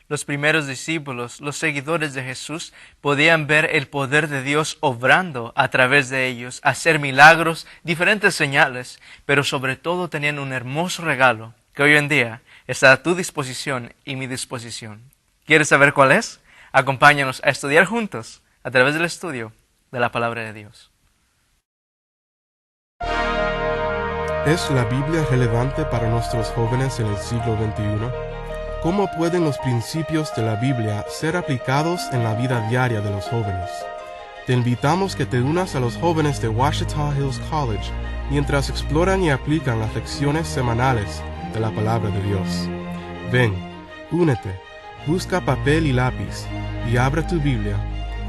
Los primeros discípulos, los seguidores de Jesús, podían ver el poder de Dios obrando a través de ellos, hacer milagros, diferentes señales, pero sobre todo tenían un hermoso regalo que hoy en día está a tu disposición y mi disposición. ¿Quieres saber cuál es? Acompáñanos a estudiar juntos a través del estudio de la palabra de Dios. ¿Es la Biblia relevante para nuestros jóvenes en el siglo XXI? ¿Cómo pueden los principios de la Biblia ser aplicados en la vida diaria de los jóvenes? Te invitamos que te unas a los jóvenes de Ouachita Hills College mientras exploran y aplican las lecciones semanales de la palabra de Dios. Ven, únete, busca papel y lápiz y abre tu Biblia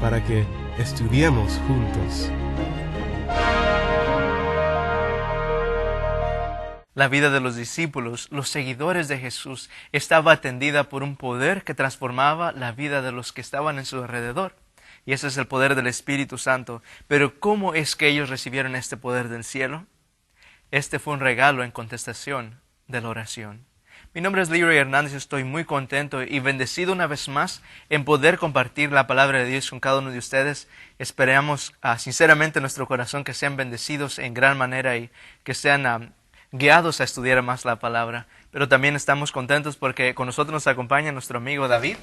para que estudiemos juntos. La vida de los discípulos, los seguidores de Jesús, estaba atendida por un poder que transformaba la vida de los que estaban en su alrededor. Y ese es el poder del Espíritu Santo. Pero ¿cómo es que ellos recibieron este poder del cielo? Este fue un regalo en contestación de la oración. Mi nombre es Leroy Hernández y estoy muy contento y bendecido una vez más en poder compartir la palabra de Dios con cada uno de ustedes. Esperamos sinceramente en nuestro corazón que sean bendecidos en gran manera y que sean guiados a estudiar más la palabra. Pero también estamos contentos porque con nosotros nos acompaña nuestro amigo David.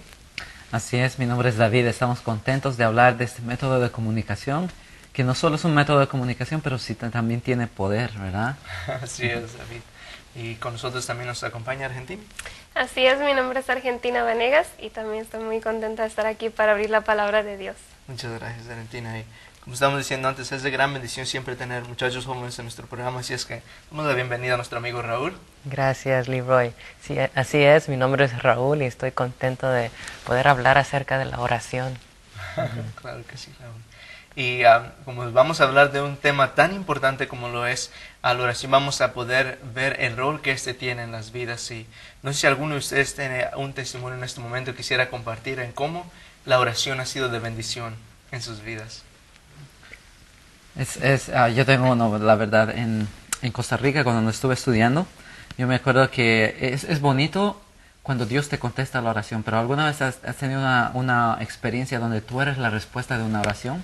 Así es, mi nombre es David. Estamos contentos de hablar de este método de comunicación, que no solo es un método de comunicación, pero sí también tiene poder, ¿verdad? Así es, David. Y con nosotros también nos acompaña Argentina. Así es, mi nombre es Argentina Vanegas y también estoy muy contenta de estar aquí para abrir la palabra de Dios. Muchas gracias, Argentina. Y como estamos diciendo antes, es de gran bendición siempre tener muchachos jóvenes en nuestro programa, así es que damos la bienvenida a nuestro amigo Raúl. Gracias, Leroy. Sí, así es, mi nombre es Raúl y estoy contento de poder hablar acerca de la oración. Claro que sí, Raúl. Y como vamos a hablar de un tema tan importante como lo es la oración, vamos a poder ver el rol que este tiene en las vidas. Y no sé si alguno de ustedes tiene un testimonio en este momento que quisiera compartir en cómo la oración ha sido de bendición en sus vidas. Yo tengo uno, la verdad, en Costa Rica, cuando estuve estudiando, yo me acuerdo que es bonito cuando Dios te contesta la oración, pero ¿alguna vez has tenido una experiencia donde tú eres la respuesta de una oración?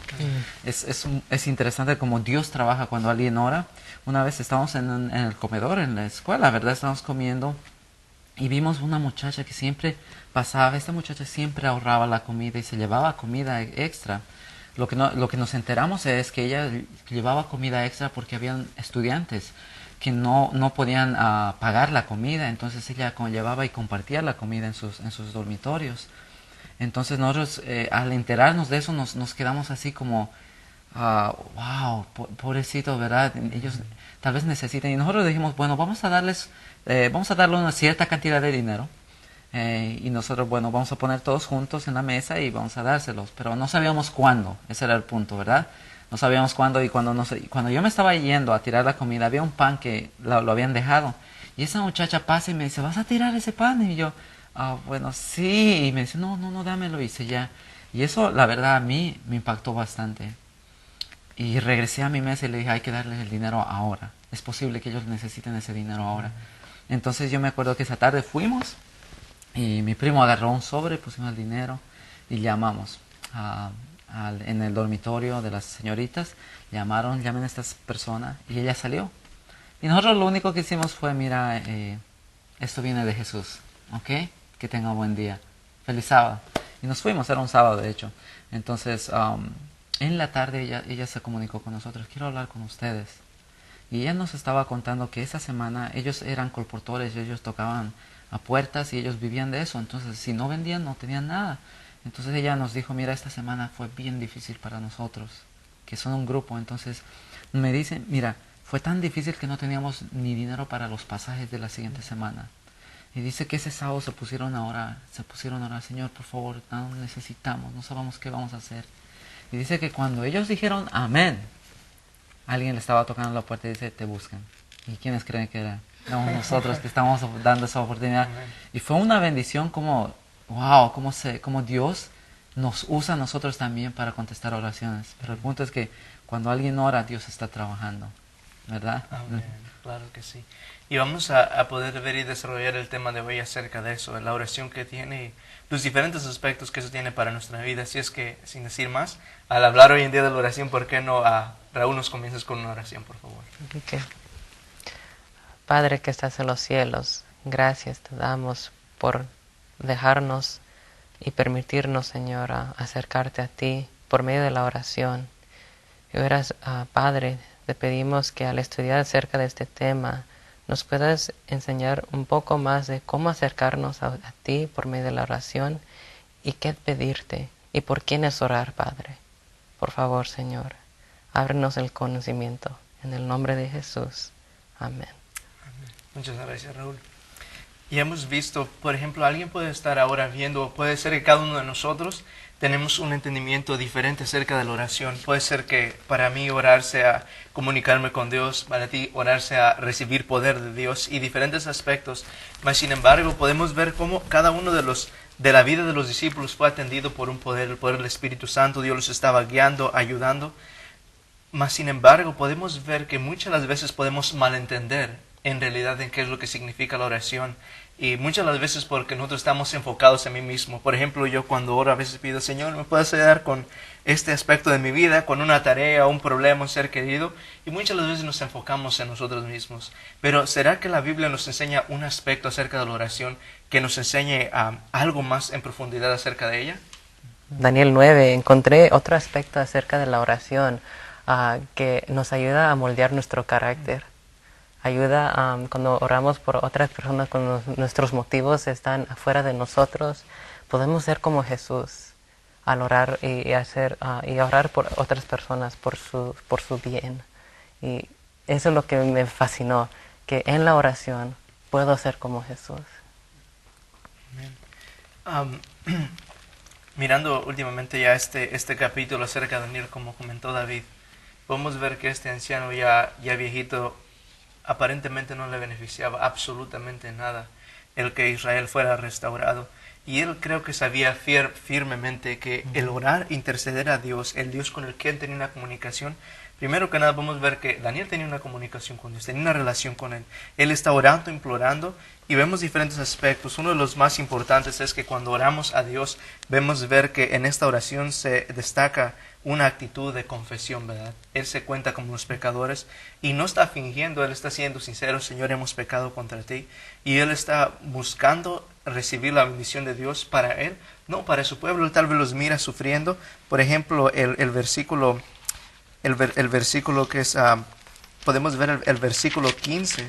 Es interesante cómo Dios trabaja cuando alguien ora. Una vez estábamos en el comedor, en la escuela, ¿verdad? Estábamos comiendo y vimos una muchacha que siempre pasaba, esta muchacha siempre ahorraba la comida y se llevaba comida extra. Lo que nos enteramos es que ella llevaba comida extra porque habían estudiantes que no podían pagar la comida, entonces ella llevaba y compartía la comida en sus dormitorios. Entonces nosotros al enterarnos de eso nos quedamos así como, wow, pobrecito, ¿verdad? Ellos tal vez necesitan, y nosotros dijimos, bueno, vamos a darle una cierta cantidad de dinero. Y nosotros, bueno, vamos a poner todos juntos en la mesa y vamos a dárselos, pero no sabíamos cuándo, ese era el punto, ¿verdad? No sabíamos cuándo y cuando yo me estaba yendo a tirar la comida, había un pan que lo habían dejado y esa muchacha pasa y me dice, ¿vas a tirar ese pan? Y yo, bueno, sí, y me dice, no, dámelo, y hice ya. Y eso, la verdad, a mí me impactó bastante. Y regresé a mi mesa y le dije, hay que darles el dinero ahora, es posible que ellos necesiten ese dinero ahora. Entonces yo me acuerdo que esa tarde fuimos y mi primo agarró un sobre, pusimos el dinero y llamamos en el dormitorio de las señoritas. Llamen a estas personas y ella salió. Y nosotros lo único que hicimos fue, mira, esto viene de Jesús, ¿ok? Que tenga un buen día. Feliz sábado. Y nos fuimos, era un sábado de hecho. Entonces, en la tarde ella se comunicó con nosotros, quiero hablar con ustedes. Y ella nos estaba contando que esa semana ellos eran colportores, ellos tocaban a puertas y ellos vivían de eso, entonces si no vendían no tenían nada. Entonces ella nos dijo, mira, esta semana fue bien difícil para nosotros, que son un grupo. Entonces me dicen, mira, fue tan difícil que no teníamos ni dinero para los pasajes de la siguiente semana. Y dice que ese sábado se pusieron a orar, Señor, por favor, no necesitamos, no sabemos qué vamos a hacer. Y dice que cuando ellos dijeron amén, alguien le estaba tocando la puerta y dice, te buscan. ¿Y quiénes creen que era? No, nosotros que estamos dando esa oportunidad. Y fue una bendición como, wow, como Dios nos usa a nosotros también para contestar oraciones. Pero el punto es que cuando alguien ora, Dios está trabajando, ¿verdad? Amén. Claro que sí. Y vamos a poder ver y desarrollar el tema de hoy acerca de eso, de la oración que tiene y los diferentes aspectos que eso tiene para nuestra vida. Así es que, sin decir más, al hablar hoy en día de la oración, ¿por qué no Raúl nos comienzas con una oración, por favor? Ok. Padre que estás en los cielos, gracias te damos por dejarnos y permitirnos, Señor, acercarte a ti por medio de la oración. Y ahora, Padre, te pedimos que al estudiar acerca de este tema, nos puedas enseñar un poco más de cómo acercarnos a ti por medio de la oración y qué pedirte y por quiénes orar, Padre. Por favor, Señor, ábrenos el conocimiento. En el nombre de Jesús. Amén. Muchas gracias, Raúl. Y hemos visto, por ejemplo, alguien puede estar ahora viendo, puede ser que cada uno de nosotros tenemos un entendimiento diferente acerca de la oración. Puede ser que para mí orar sea comunicarme con Dios, para ti orar sea recibir poder de Dios y diferentes aspectos. Mas, sin embargo, podemos ver cómo cada uno de la vida de los discípulos fue atendido por un poder, el poder del Espíritu Santo. Dios los estaba guiando, ayudando. Mas, sin embargo, podemos ver que muchas de las veces podemos malentender en realidad en qué es lo que significa la oración. Y muchas de las veces porque nosotros estamos enfocados en mí mismo. Por ejemplo, yo cuando oro a veces pido, Señor, ¿me puedes ayudar con este aspecto de mi vida, con una tarea, un problema, un ser querido? Y muchas de las veces nos enfocamos en nosotros mismos. Pero ¿será que la Biblia nos enseña un aspecto acerca de la oración que nos enseñe algo más en profundidad acerca de ella? Daniel 9, encontré otro aspecto acerca de la oración que nos ayuda a moldear nuestro carácter. Ayuda cuando oramos por otras personas, cuando nuestros motivos están afuera de nosotros, podemos ser como Jesús al orar y orar por otras personas, por su bien. Y eso es lo que me fascinó, que en la oración puedo ser como Jesús. Mirando últimamente ya este capítulo acerca de Daniel, como comentó David, podemos ver que este anciano ya viejito aparentemente no le beneficiaba absolutamente nada el que Israel fuera restaurado. Y él creo que sabía firmemente que el orar, interceder a Dios, el Dios con el que él tenía una comunicación, primero que nada podemos ver que Daniel tenía una comunicación con Dios, tenía una relación con Él. Él está orando, implorando, y vemos diferentes aspectos. Uno de los más importantes es que cuando oramos a Dios, vemos ver que en esta oración se destaca una actitud de confesión, ¿verdad? Él se cuenta como los pecadores y no está fingiendo, él está siendo sincero, Señor, hemos pecado contra ti. Y él está buscando recibir la bendición de Dios para él, no para su pueblo. Él tal vez los mira sufriendo. Por ejemplo, el versículo que es, podemos ver el versículo 15.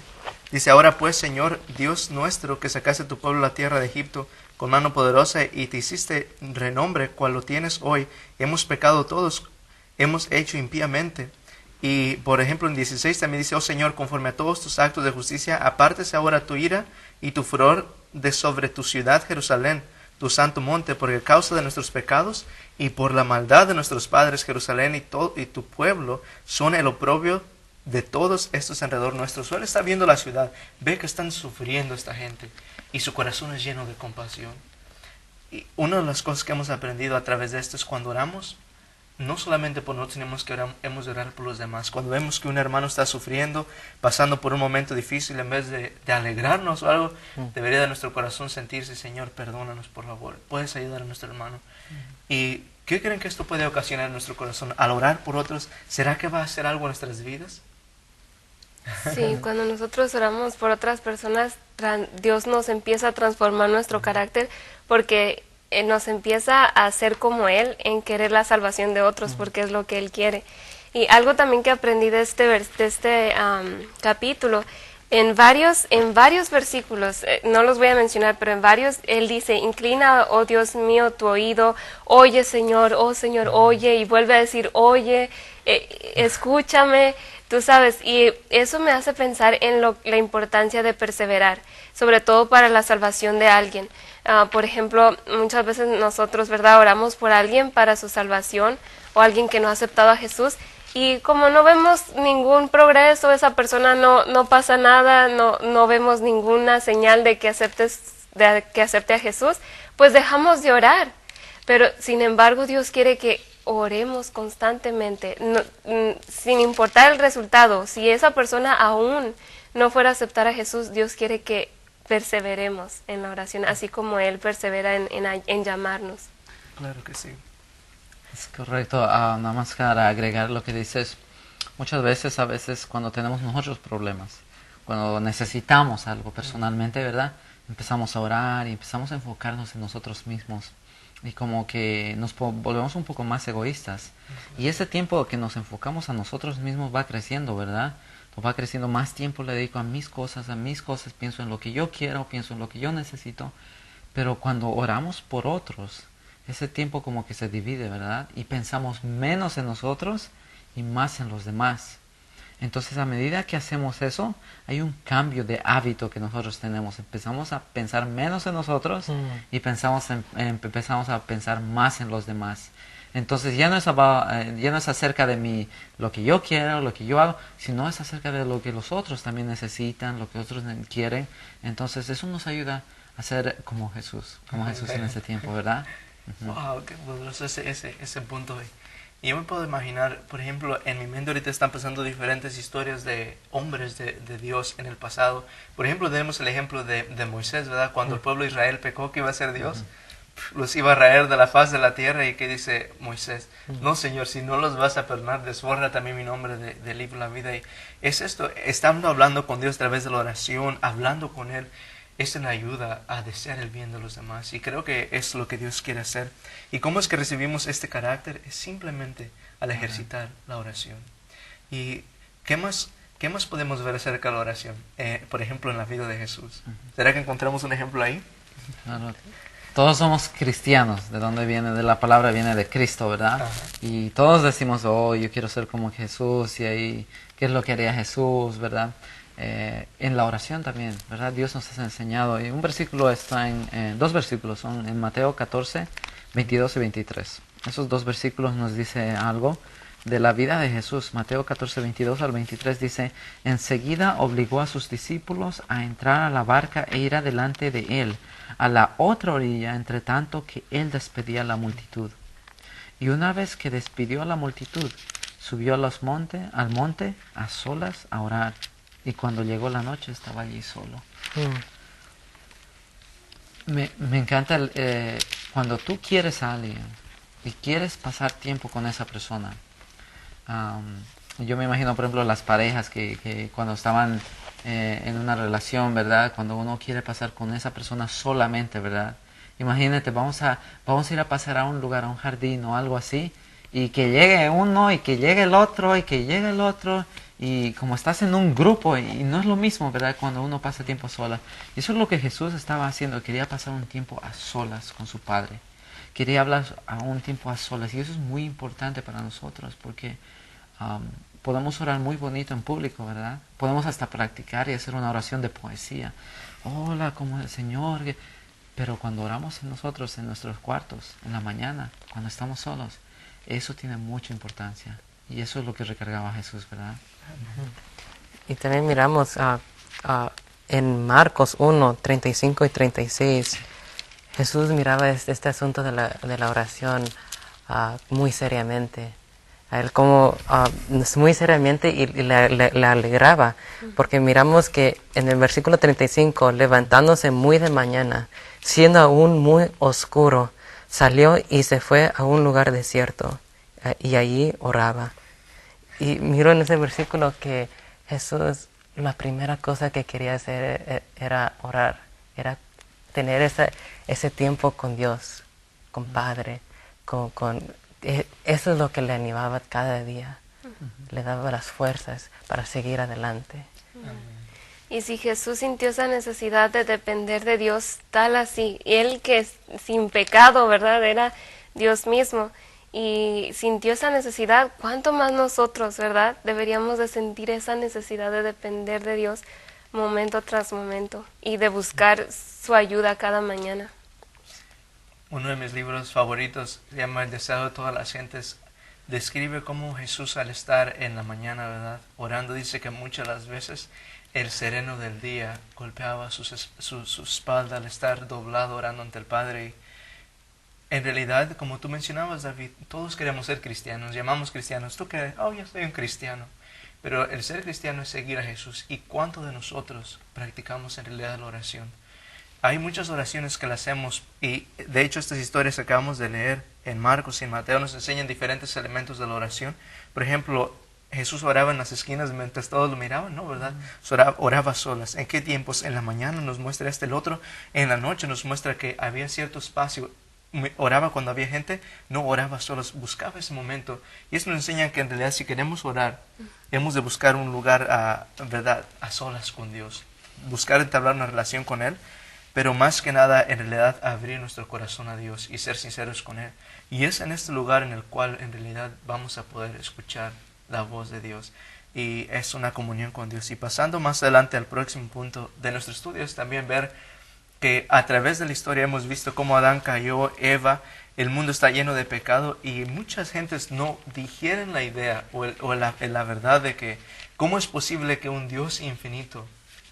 Dice, ahora pues, Señor, Dios nuestro, que sacaste a tu pueblo de la tierra de Egipto con mano poderosa y te hiciste renombre cual lo tienes hoy, hemos pecado todos, hemos hecho impíamente. Y por ejemplo en 16 también dice, oh Señor, conforme a todos tus actos de justicia, apártese ahora tu ira y tu furor de sobre tu ciudad Jerusalén, tu santo monte, por causa de nuestros pecados y por la maldad de nuestros padres. Jerusalén y tu pueblo son el oprobio de todos estos alrededor nuestro. Él está viendo la ciudad, ve que están sufriendo esta gente y su corazón es lleno de compasión. Y una de las cosas que hemos aprendido a través de esto es cuando oramos, no solamente por nosotros hemos de orar por los demás. Cuando vemos que un hermano está sufriendo, pasando por un momento difícil, en vez de alegrarnos o algo, debería de nuestro corazón sentirse, Señor, perdónanos por favor, puedes ayudar a nuestro hermano. ¿Y qué creen que esto puede ocasionar en nuestro corazón? Al orar por otros, ¿será que va a hacer algo en nuestras vidas? Sí, cuando nosotros oramos por otras personas, Dios nos empieza a transformar nuestro carácter porque nos empieza a hacer como Él en querer la salvación de otros porque es lo que Él quiere. Y algo también que aprendí de este capítulo, en varios versículos, no los voy a mencionar, pero en varios, Él dice, inclina, oh Dios mío, tu oído, oye Señor, oh Señor, oye, y vuelve a decir, oye, escúchame. Tú sabes, y eso me hace pensar en la importancia de perseverar, sobre todo para la salvación de alguien. Por ejemplo, muchas veces nosotros, ¿verdad?, oramos por alguien para su salvación o alguien que no ha aceptado a Jesús y como no vemos ningún progreso, esa persona no pasa nada, no vemos ninguna señal de que acepte a Jesús, pues dejamos de orar. Pero, sin embargo, Dios quiere que oremos constantemente, sin importar el resultado. Si esa persona aún no fuera a aceptar a Jesús, Dios quiere que perseveremos en la oración, así como Él persevera en llamarnos. Claro que sí. Es correcto. Nada más para agregar lo que dices, muchas veces, a veces cuando tenemos nosotros problemas, cuando necesitamos algo personalmente, ¿verdad? Empezamos a orar y empezamos a enfocarnos en nosotros mismos y como que nos volvemos un poco más egoístas. Y ese tiempo que nos enfocamos a nosotros mismos va creciendo, ¿verdad? Nos va creciendo, más tiempo le dedico a mis cosas, pienso en lo que yo quiero, pienso en lo que yo necesito. Pero cuando oramos por otros, ese tiempo como que se divide, ¿verdad? Y pensamos menos en nosotros y más en los demás. Entonces, a medida que hacemos eso, hay un cambio de hábito que nosotros tenemos. Empezamos a pensar menos en nosotros y empezamos a pensar más en los demás. Entonces, ya no es acerca de lo que yo quiero, lo que yo hago, sino es acerca de lo que los otros también necesitan, lo que otros quieren. Entonces, eso nos ayuda a ser como Jesús en ese tiempo, ¿verdad? Wow, qué poderoso ese punto. Y yo me puedo imaginar, por ejemplo, en mi mente ahorita están pasando diferentes historias de hombres de Dios en el pasado. Por ejemplo, tenemos el ejemplo de Moisés, ¿verdad? Cuando el pueblo de Israel pecó que iba a ser Dios, los iba a raer de la faz de la tierra. ¿Y qué dice Moisés? No, Señor, si no los vas a perdonar, desborra también mi nombre del libro de la vida. Y es esto, estando hablando con Dios a través de la oración, hablando con Él, eso le ayuda a desear el bien de los demás. Y creo que es lo que Dios quiere hacer. ¿Y cómo es que recibimos este carácter? Es simplemente al ejercitar la oración. ¿Y qué más podemos ver acerca de la oración? Por ejemplo, en la vida de Jesús. ¿Será que encontramos un ejemplo ahí? Claro. Todos somos cristianos. ¿De dónde viene? De la palabra viene de Cristo, ¿verdad? Ajá. Y todos decimos, oh, yo quiero ser como Jesús. Y ahí, ¿qué es lo que haría Jesús, verdad? En la oración también, ¿verdad? Dios nos ha enseñado, y un versículo está dos versículos son en Mateo 14, 22 y 23. Esos dos versículos nos dice algo de la vida de Jesús. Mateo 14, 22 al 23 dice: enseguida obligó a sus discípulos a entrar a la barca e ir adelante de él a la otra orilla, entre tanto que él despedía a la multitud. Y una vez que despidió a la multitud, subió al monte a solas a orar. Y cuando llegó la noche estaba allí solo. Me encanta cuando tú quieres a alguien y quieres pasar tiempo con esa persona. Yo me imagino, por ejemplo, las parejas que cuando estaban en una relación, ¿verdad? Cuando uno quiere pasar con esa persona solamente, ¿verdad? Imagínate, vamos a ir a pasar a un lugar, a un jardín o algo así, y que llegue uno y que llegue el otro y que llegue el otro. Y como estás en un grupo, y no es lo mismo, ¿verdad? Cuando uno pasa tiempo a solas. Y eso es lo que Jesús estaba haciendo. Quería pasar un tiempo a solas con su Padre. Quería hablar a un tiempo a solas. Y eso es muy importante para nosotros, porque podemos orar muy bonito en público, ¿verdad? Podemos hasta practicar y hacer una oración de poesía. Hola, como el Señor. Pero cuando oramos en nosotros, en nuestros cuartos, en la mañana, cuando estamos solos, eso tiene mucha importancia. Y eso es lo que recargaba Jesús, ¿verdad? Y también miramos en Marcos 1, 35 y 36, Jesús miraba este asunto de la oración muy seriamente. A él como muy seriamente y le alegraba, porque miramos que en el versículo 35, levantándose muy de mañana, siendo aún muy oscuro, salió y se fue a un lugar desierto y allí oraba. Y miro en ese versículo que Jesús, la primera cosa que quería hacer era orar, era tener ese tiempo con Dios, con Padre, eso es lo que le animaba cada día, le daba las fuerzas para seguir adelante. Y si Jesús sintió esa necesidad de depender de Dios tal así, y Él que es sin pecado, ¿verdad? Era Dios mismo, y sintió esa necesidad, ¿cuánto más nosotros, verdad? Deberíamos de sentir esa necesidad de depender de Dios momento tras momento y de buscar su ayuda cada mañana. Uno de mis libros favoritos se llama El deseo de todas las gentes. Describe cómo Jesús, al estar en la mañana, ¿verdad?, orando, dice que muchas las veces el sereno del día golpeaba su espalda al estar doblado orando ante el Padre. En realidad, como tú mencionabas, David, todos queremos ser cristianos, llamamos cristianos. ¿Tú qué? Oh, yo soy un cristiano. Pero el ser cristiano es seguir a Jesús. ¿Y cuánto de nosotros practicamos en realidad la oración? Hay muchas oraciones que las hacemos y de hecho estas historias que acabamos de leer en Marcos y en Mateo nos enseñan diferentes elementos de la oración. Por ejemplo, Jesús oraba en las esquinas mientras todos lo miraban, ¿no? ¿Verdad? Oraba solas. ¿En qué tiempos? En la mañana nos muestra el otro. En la noche nos muestra que había cierto espacio. Oraba cuando había gente, no oraba solos, buscaba ese momento. Y eso nos enseña que en realidad si queremos orar, hemos de buscar un lugar, ¿verdad?, a solas con Dios. Buscar entablar una relación con Él. Pero más que nada, en realidad, abrir nuestro corazón a Dios y ser sinceros con Él. Y es en este lugar en el cual, en realidad, vamos a poder escuchar la voz de Dios. Y es una comunión con Dios. Y pasando más adelante al próximo punto de nuestro estudio, es también ver que a través de la historia hemos visto cómo Adán cayó, Eva, el mundo está lleno de pecado. Y muchas gentes no digieren la idea o la verdad de que cómo es posible que un Dios infinito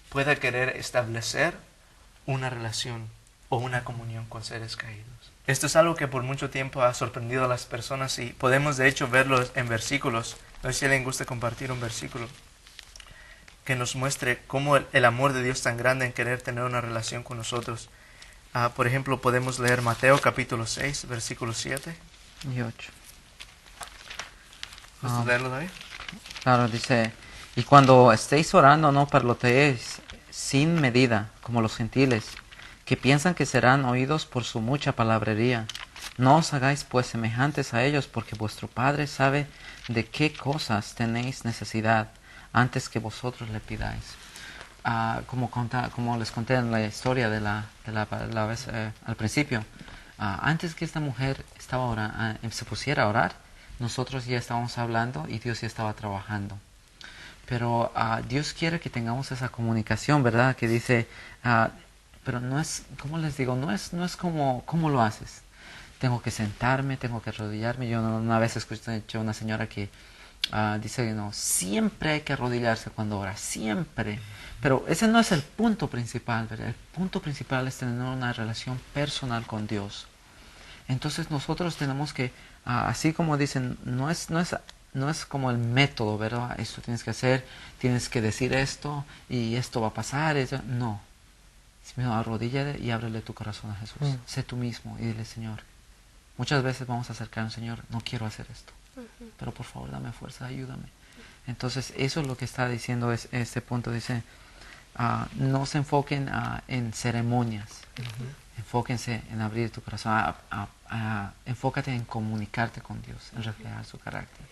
pueda querer establecer una relación o una comunión con seres caídos. Esto es algo que por mucho tiempo ha sorprendido a las personas y podemos de hecho verlo en versículos. No sé si a alguien gusta compartir un versículo que nos muestre cómo el amor de Dios tan grande en querer tener una relación con nosotros. Por ejemplo, podemos leer Mateo capítulo 6, versículo 7 y 8. ¿Gustas leerlo, David? Claro, dice, y cuando estéis orando, no parloteéis sin medida, como los gentiles, que piensan que serán oídos por su mucha palabrería. No os hagáis pues semejantes a ellos, porque vuestro Padre sabe de qué cosas tenéis necesidad, antes que vosotros le pidáis. Como les conté en la historia de la vez al principio, antes que esta mujer se pusiera a orar, nosotros ya estábamos hablando y Dios ya estaba trabajando. Pero Dios quiere que tengamos esa comunicación, ¿verdad? Que dice, pero no es, ¿cómo les digo? No es como, ¿cómo lo haces? Tengo que sentarme, tengo que arrodillarme. Yo una vez escuché a una señora que dice, no, siempre hay que arrodillarse cuando ora, siempre. Pero ese no es el punto principal, ¿verdad? El punto principal es tener una relación personal con Dios. Entonces nosotros tenemos que, así como dicen, no es como el método, ¿verdad? Esto tienes que hacer, tienes que decir esto y esto va a pasar. No. Arrodíllate y ábrele tu corazón a Jesús. Sé tú mismo y dile, Señor, muchas veces vamos a acercarnos, Señor, no quiero hacer esto, pero por favor dame fuerza, ayúdame. Entonces eso es lo que está diciendo este punto. Dice, no se enfoquen en ceremonias. Enfóquense en abrir tu corazón. Enfócate en comunicarte con Dios, en reflejar su carácter.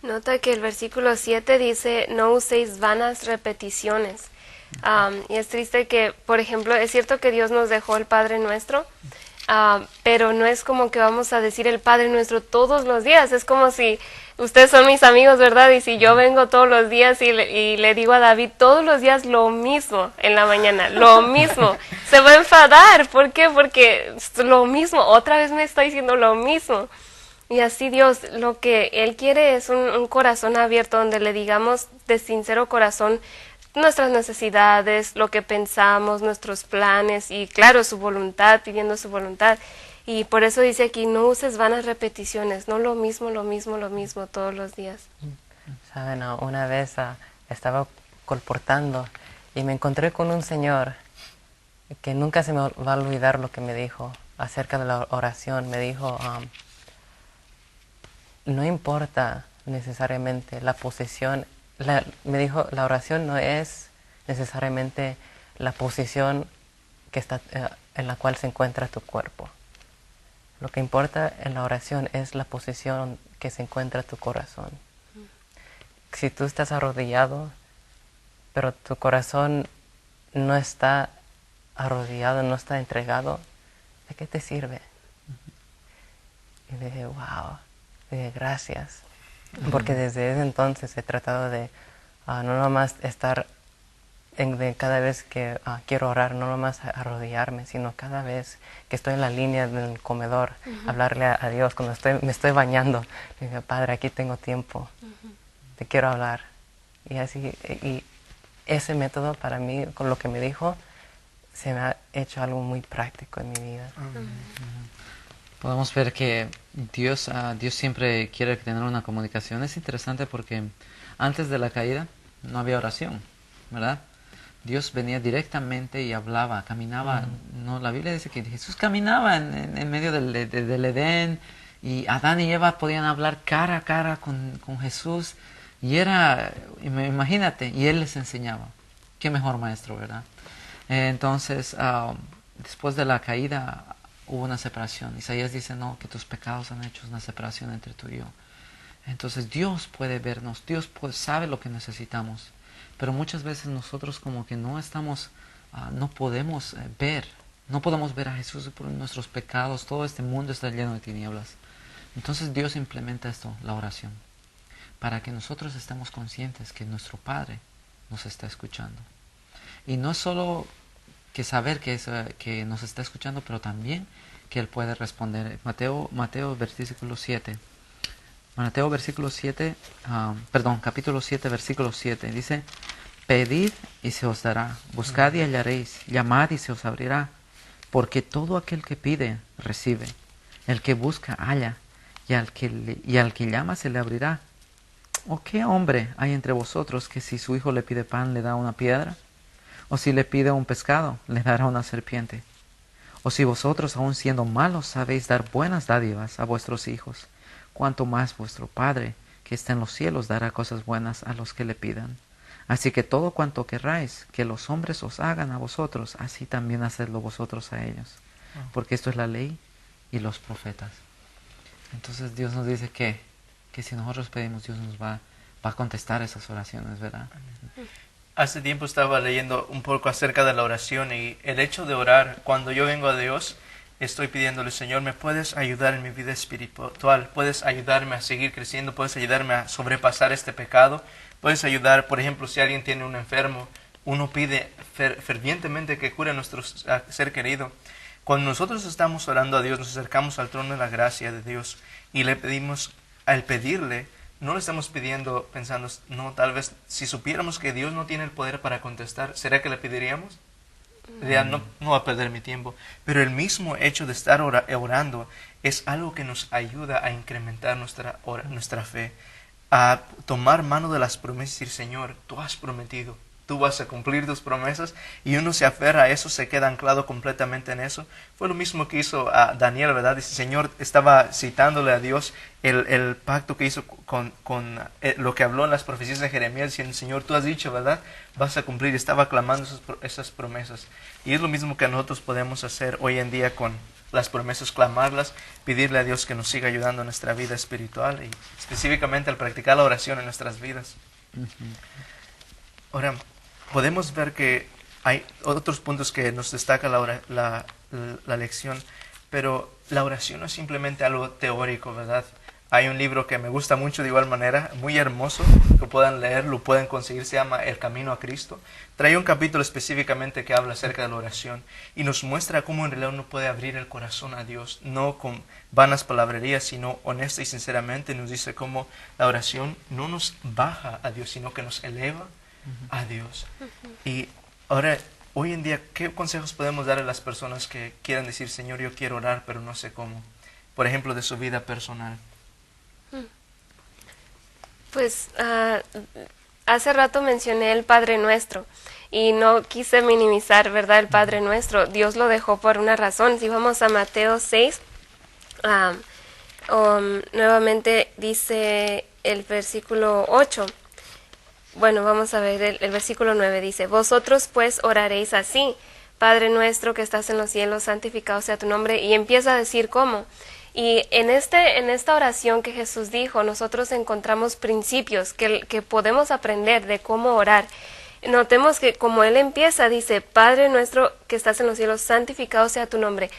Nota que el versículo 7 dice, no uséis vanas repeticiones. Y es triste que, por ejemplo, es cierto que Dios nos dejó el Padre Nuestro, pero no es como que vamos a decir el Padre Nuestro todos los días. Es como si ustedes son mis amigos, ¿verdad? Y si yo vengo todos los días y le digo a David todos los días lo mismo en la mañana, lo mismo, se va a enfadar. ¿Por qué? Porque lo mismo, otra vez me está diciendo lo mismo. Y así Dios, lo que Él quiere es un corazón abierto donde le digamos de sincero corazón nuestras necesidades, lo que pensamos, nuestros planes y claro, su voluntad, pidiendo su voluntad. Y por eso dice aquí, no uses vanas repeticiones, no lo mismo todos los días. Saben, una vez estaba colportando y me encontré con un señor que nunca se me va a olvidar lo que me dijo acerca de la oración. Me dijo, no importa necesariamente la posición, me dijo, la oración no es necesariamente la posición que está, en la cual se encuentra tu cuerpo. Lo que importa en la oración es la posición que se encuentra tu corazón. Si tú estás arrodillado, pero tu corazón no está arrodillado, no está entregado, ¿de qué te sirve? Y dije, wow, dije, gracias. Porque desde ese entonces he tratado de no nomás estar de cada vez que quiero orar, no nomás arrodillarme, sino cada vez que estoy en la línea del comedor, hablarle a Dios. Cuando me estoy bañando, le digo, Padre, aquí tengo tiempo, te quiero hablar. Y así, y ese método para mí, con lo que me dijo, se me ha hecho algo muy práctico en mi vida. Podemos ver que Dios siempre quiere tener una comunicación. Es interesante porque antes de la caída no había oración, ¿verdad? Dios venía directamente y hablaba, caminaba. No, la Biblia dice que Jesús caminaba en medio del Edén, y Adán y Eva podían hablar cara a cara con Jesús, y imagínate, y Él les enseñaba. Qué mejor maestro, ¿verdad? Entonces, después de la caída hubo una separación. Isaías dice, no, que tus pecados han hecho una separación entre tú y yo. Entonces Dios puede vernos, sabe lo que necesitamos, pero muchas veces nosotros como que no estamos, no podemos ver a Jesús por nuestros pecados. Todo este mundo está lleno de tinieblas. Entonces Dios implementa esto, la oración, para que nosotros estemos conscientes que nuestro Padre nos está escuchando. Y no solo que saber que nos está escuchando, pero también que Él puede responder. Mateo versículo 7. Capítulo 7, versículo 7. Dice, pedid y se os dará, buscad y hallaréis, llamad y se os abrirá, porque todo aquel que pide, recibe, el que busca, halla, y al que llama se le abrirá. ¿O qué hombre hay entre vosotros que si su hijo le pide pan le da una piedra? ¿O si le pide un pescado le dará una serpiente? ¿O si vosotros, aun siendo malos, sabéis dar buenas dádivas a vuestros hijos, cuánto más vuestro Padre que está en los cielos dará cosas buenas a los que le pidan? Así que todo cuanto querráis que los hombres os hagan a vosotros, así también hacedlo vosotros a ellos, porque esto es la ley y los profetas. Entonces Dios nos dice que si nosotros pedimos, Dios nos va a contestar esas oraciones, ¿verdad? Hace tiempo estaba leyendo un poco acerca de la oración, y el hecho de orar, cuando yo vengo a Dios, estoy pidiéndole, Señor, ¿me puedes ayudar en mi vida espiritual? ¿Puedes ayudarme a seguir creciendo? ¿Puedes ayudarme a sobrepasar este pecado? ¿Puedes ayudar, por ejemplo, si alguien tiene un enfermo? Uno pide fervientemente que cure a nuestro ser querido. Cuando nosotros estamos orando a Dios, nos acercamos al trono de la gracia de Dios y le pedimos, al pedirle, no le estamos pidiendo pensando, no, tal vez si supiéramos que Dios no tiene el poder para contestar, ¿será que le pediríamos? Ya no va a perder mi tiempo. Pero el mismo hecho de estar orando es algo que nos ayuda a incrementar nuestra fe, a tomar mano de las promesas y decir, Señor, tú has prometido, tú vas a cumplir tus promesas, y uno se aferra a eso, se queda anclado completamente en eso. Fue lo mismo que hizo a Daniel, ¿verdad? Dice, Señor, estaba citándole a Dios el pacto que hizo con lo que habló en las profecías de Jeremías, diciendo, Señor, tú has dicho, ¿verdad? Vas a cumplir. Estaba clamando esas promesas. Y es lo mismo que nosotros podemos hacer hoy en día con las promesas, clamarlas, pedirle a Dios que nos siga ayudando en nuestra vida espiritual, y específicamente al practicar la oración en nuestras vidas. Ahora, podemos ver que hay otros puntos que nos destaca la lección, pero la oración no es simplemente algo teórico, ¿verdad? Hay un libro que me gusta mucho de igual manera, muy hermoso, que puedan leer, lo pueden conseguir, se llama El Camino a Cristo. Trae un capítulo específicamente que habla acerca de la oración y nos muestra cómo en realidad uno puede abrir el corazón a Dios, no con vanas palabrerías, sino honesta y sinceramente. Nos dice cómo la oración no nos baja a Dios, sino que nos eleva a Dios. Y ahora, hoy en día, ¿qué consejos podemos dar a las personas que quieran decir, Señor, yo quiero orar, pero no sé cómo? Por ejemplo, de su vida personal. Pues hace rato mencioné el Padre Nuestro y no quise minimizar, ¿verdad? El Padre Nuestro. Dios lo dejó por una razón. Si vamos a Mateo 6, nuevamente dice el versículo 8. Bueno, vamos a ver el versículo 9. Dice, vosotros pues oraréis así, Padre nuestro que estás en los cielos, santificado sea tu nombre. Y empieza a decir cómo. Y en esta oración que Jesús dijo, nosotros encontramos principios que podemos aprender de cómo orar. Notemos que como Él empieza, dice, Padre nuestro que estás en los cielos, santificado sea tu nombre.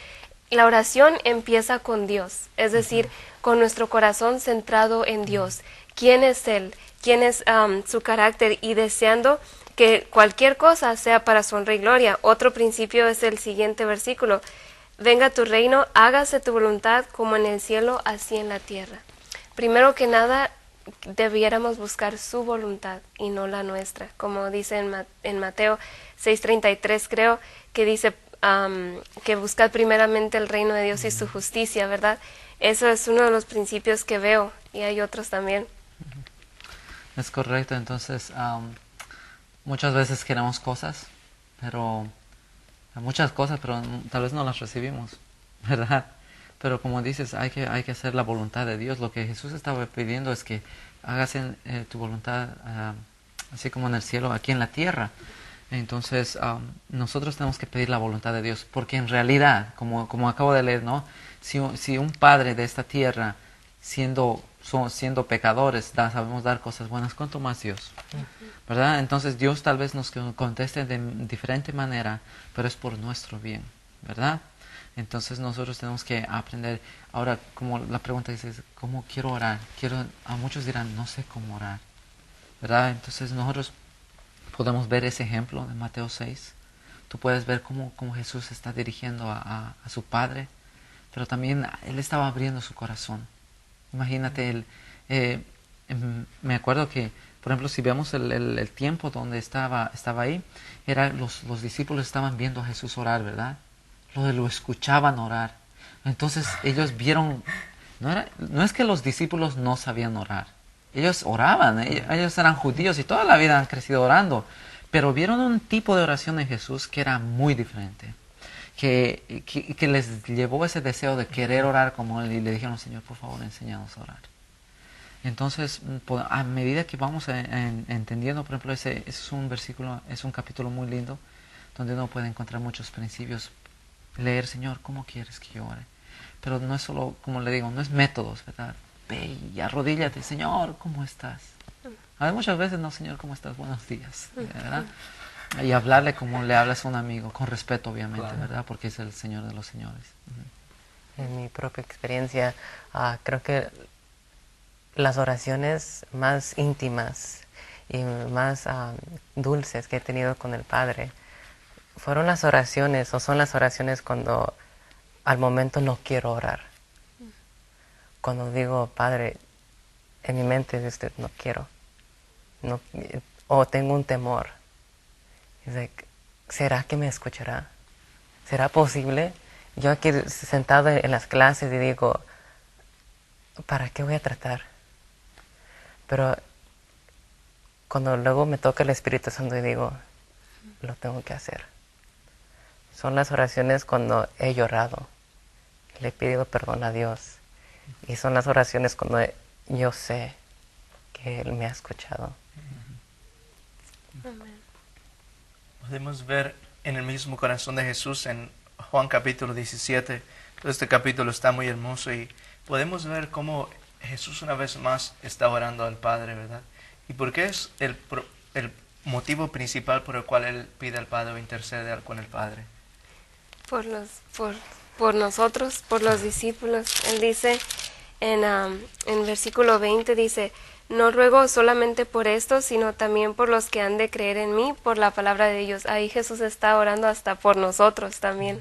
La oración empieza con Dios, es decir, con nuestro corazón centrado en Dios. ¿Quién es Él? ¿Quién es su carácter? Y deseando que cualquier cosa sea para su honra y gloria. Otro principio es el siguiente versículo. Venga tu reino, hágase tu voluntad como en el cielo, así en la tierra. Primero que nada, debiéramos buscar su voluntad y no la nuestra. Como dice en Mateo 6:33, creo, que dice, que buscad primeramente el reino de Dios y su justicia, ¿verdad? Eso es uno de los principios que veo, y hay otros también. Es correcto, entonces muchas veces queremos cosas, pero muchas cosas, pero tal vez no las recibimos, ¿verdad? Pero como dices, hay que hacer la voluntad de Dios. Lo que Jesús estaba pidiendo es que hagas tu voluntad, así como en el cielo, aquí en la tierra. Entonces, nosotros tenemos que pedir la voluntad de Dios, porque en realidad, como acabo de leer, ¿no? Si un padre de esta tierra, siendo pecadores, sabemos dar cosas buenas, ¿cuánto más Dios? ¿Verdad? Entonces Dios tal vez nos conteste de diferente manera, pero es por nuestro bien, ¿verdad? Entonces nosotros tenemos que aprender. Ahora, como la pregunta dice, ¿cómo quiero orar? A muchos dirán, no sé cómo orar, ¿verdad? Entonces nosotros podemos ver ese ejemplo de Mateo 6. Tú puedes ver cómo Jesús está dirigiendo a su Padre, pero también Él estaba abriendo su corazón. Imagínate, me acuerdo que, por ejemplo, si vemos el tiempo donde estaba ahí, los discípulos estaban viendo a Jesús orar, ¿verdad? Lo escuchaban orar. Entonces ellos vieron, no es que los discípulos no sabían orar, ellos oraban, ellos eran judíos y toda la vida han crecido orando, pero vieron un tipo de oración en Jesús que era muy diferente, que les llevó ese deseo de querer orar como Él, y le dijeron, Señor, por favor, enséñanos a orar. Entonces, a medida que vamos entendiendo, por ejemplo, ese es un versículo, es un capítulo muy lindo, donde uno puede encontrar muchos principios. Leer, Señor, ¿cómo quieres que yo ore? Pero no es solo, como le digo, no es métodos, ¿verdad? Ve y arrodíllate, Señor, ¿cómo estás? A ver, muchas veces, no, Señor, ¿cómo estás? Buenos días, ¿verdad? Y hablarle como le hablas a un amigo, con respeto, obviamente, claro, ¿verdad? Porque es el Señor de los señores. En mi propia experiencia, creo que las oraciones más íntimas y más dulces que he tenido con el Padre fueron las oraciones, o son las oraciones cuando al momento no quiero orar. Cuando digo, Padre, en mi mente no quiero, o tengo un temor. ¿Será que me escuchará? ¿Será posible? Yo aquí sentado en las clases y digo, ¿para qué voy a tratar? Pero cuando luego me toca el Espíritu Santo y digo, lo tengo que hacer. Son las oraciones cuando he llorado, le he pedido perdón a Dios. Y son las oraciones cuando yo sé que Él me ha escuchado. Amén. Podemos ver en el mismo corazón de Jesús en Juan capítulo 17. Este capítulo está muy hermoso y podemos ver cómo Jesús una vez más está orando al Padre, ¿verdad? ¿Y por qué es el motivo principal por el cual Él pide al Padre o intercede con el Padre? Por nosotros, por los discípulos. Él dice en versículo 20, dice, no ruego solamente por estos, sino también por los que han de creer en mí, por la palabra de ellos. Ahí Jesús está orando hasta por nosotros también.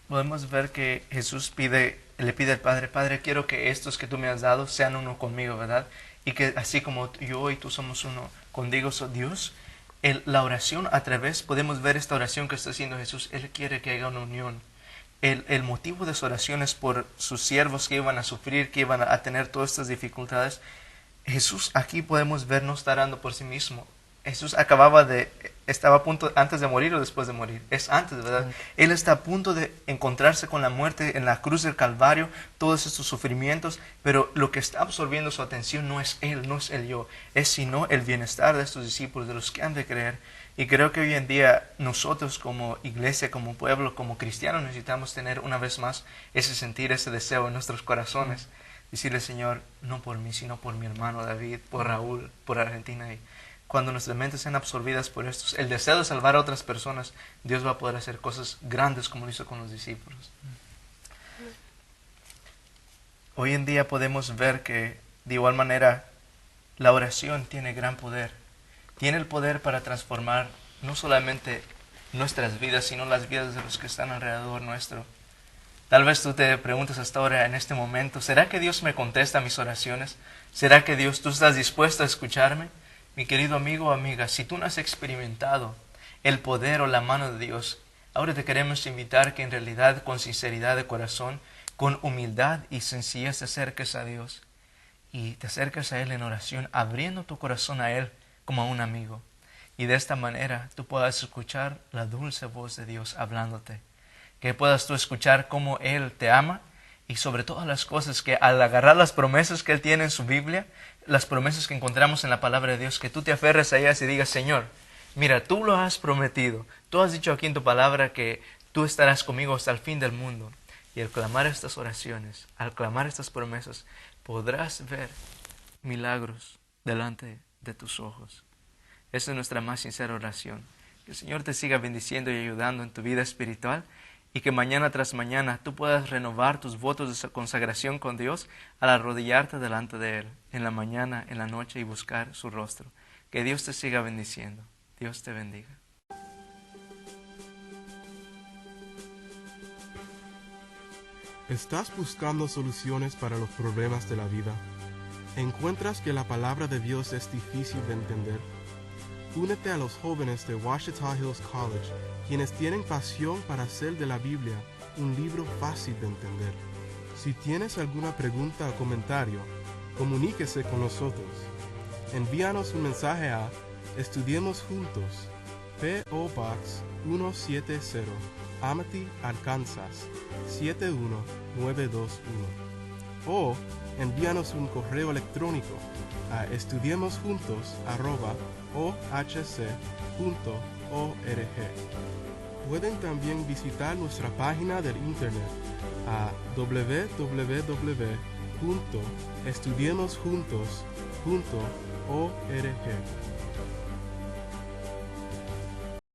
Podemos ver que Jesús le pide al Padre, Padre, quiero que estos que tú me has dado sean uno conmigo, ¿verdad? Y que así como yo y tú somos uno contigo, Dios. La oración a través, podemos ver esta oración que está haciendo Jesús. Él quiere que haya una unión. El motivo de su oración es por sus siervos que iban a sufrir, que iban a tener todas estas dificultades. Jesús aquí podemos ver no está orando por sí mismo. Jesús estaba a punto antes de morir o después de morir. Es antes, ¿verdad? Él está a punto de encontrarse con la muerte en la cruz del Calvario, todos estos sufrimientos, pero lo que está absorbiendo su atención no es Él, no es el yo, es sino el bienestar de estos discípulos, de los que han de creer. Y creo que hoy en día nosotros como iglesia, como pueblo, como cristianos necesitamos tener una vez más ese sentir, ese deseo en nuestros corazones. Decirle, Señor, no por mí, sino por mi hermano David, por Raúl, por Argentina. Y cuando nuestras mentes sean absorbidas por estos, el deseo de salvar a otras personas, Dios va a poder hacer cosas grandes como lo hizo con los discípulos. Hoy en día podemos ver que de igual manera la oración tiene gran poder. Tiene el poder para transformar no solamente nuestras vidas, sino las vidas de los que están alrededor nuestro. Tal vez tú te preguntas hasta ahora, en este momento, ¿será que Dios me contesta mis oraciones? ¿Será que tú estás dispuesto a escucharme? Mi querido amigo o amiga, si tú no has experimentado el poder o la mano de Dios, Ahora te queremos invitar que en realidad con sinceridad de corazón, con humildad y sencillez te acerques a Dios y te acerques a Él en oración, abriendo tu corazón a Él como a un amigo. Y de esta manera tú puedas escuchar la dulce voz de Dios hablándote. Que puedas tú escuchar cómo Él te ama y sobre todas las cosas que al agarrar las promesas que Él tiene en su Biblia, las promesas que encontramos en la palabra de Dios, que tú te aferres a ellas y digas, Señor, mira, tú lo has prometido. Tú has dicho aquí en tu palabra que tú estarás conmigo hasta el fin del mundo. Y al clamar estas oraciones, al clamar estas promesas, podrás ver milagros delante de tus ojos. Esa es nuestra más sincera oración. Que el Señor te siga bendiciendo y ayudando en tu vida espiritual y que mañana tras mañana tú puedas renovar tus votos de consagración con Dios al arrodillarte delante de Él en la mañana, en la noche y buscar su rostro. Que Dios te siga bendiciendo. Dios te bendiga. ¿Estás buscando soluciones para los problemas de la vida? ¿Encuentras que la palabra de Dios es difícil de entender? Únete a los jóvenes de Ouachita Hills College, quienes tienen pasión para hacer de la Biblia un libro fácil de entender. Si tienes alguna pregunta o comentario, comuníquese con nosotros. Envíanos un mensaje a Estudiemos Juntos, P.O. Box 170, Amity, Arkansas 71921. O envíanos un correo electrónico a estudiemosjuntos@ohc.org. Pueden también visitar nuestra página del internet a www.estudiemosjuntos.org.